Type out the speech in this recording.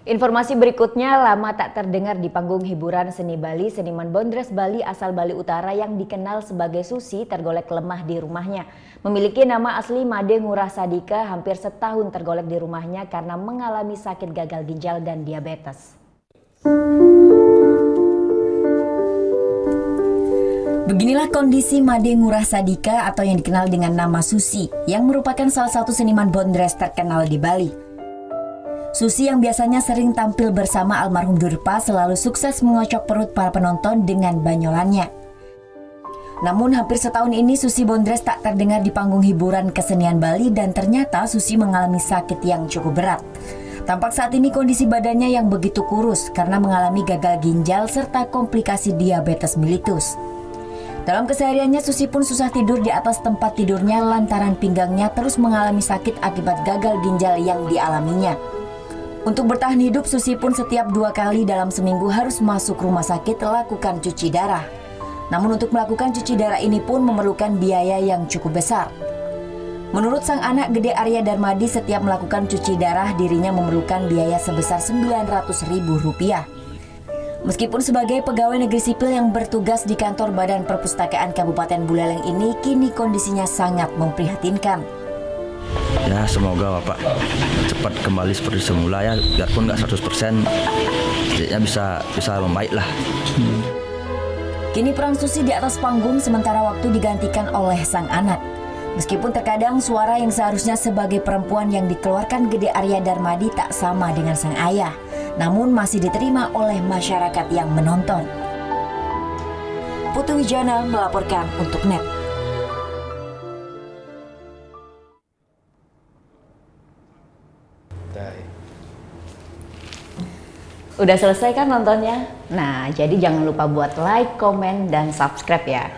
Informasi berikutnya, lama tak terdengar di panggung hiburan seni Bali, seniman Bondres Bali asal Bali Utara yang dikenal sebagai Susi tergolek lemah di rumahnya. Memiliki nama asli Made Ngurah Sadika, hampir setahun tergolek di rumahnya karena mengalami sakit gagal ginjal dan diabetes. Beginilah kondisi Made Ngurah Sadika atau yang dikenal dengan nama Susi, yang merupakan salah satu seniman Bondres terkenal di Bali. Susi yang biasanya sering tampil bersama almarhum Durpa selalu sukses mengocok perut para penonton dengan banyolannya. Namun hampir setahun ini Susi Bondres tak terdengar di panggung hiburan kesenian Bali dan ternyata Susi mengalami sakit yang cukup berat. Tampak saat ini kondisi badannya yang begitu kurus karena mengalami gagal ginjal serta komplikasi diabetes mellitus. Dalam kesehariannya Susi pun susah tidur di atas tempat tidurnya lantaran pinggangnya terus mengalami sakit akibat gagal ginjal yang dialaminya. Untuk bertahan hidup, Susi pun setiap 2 kali dalam seminggu harus masuk rumah sakit lakukan cuci darah. Namun untuk melakukan cuci darah ini pun memerlukan biaya yang cukup besar. Menurut sang anak Gede Arya Darmadi, setiap melakukan cuci darah dirinya memerlukan biaya sebesar Rp900.000. Meskipun sebagai pegawai negeri sipil yang bertugas di kantor Badan Perpustakaan Kabupaten Buleleng ini, kini kondisinya sangat memprihatinkan. Ya semoga Bapak cepat kembali seperti semula ya, biarpun nggak 100%, ya bisa membaik lah. Kini peran Susi di atas panggung sementara waktu digantikan oleh sang anak. Meskipun terkadang suara yang seharusnya sebagai perempuan yang dikeluarkan Gede Arya Darmadi tak sama dengan sang ayah, namun masih diterima oleh masyarakat yang menonton. Putu Wijana melaporkan untuk NET. Udah selesai kan nontonnya? Nah, jadi jangan lupa buat like, komen, dan subscribe ya.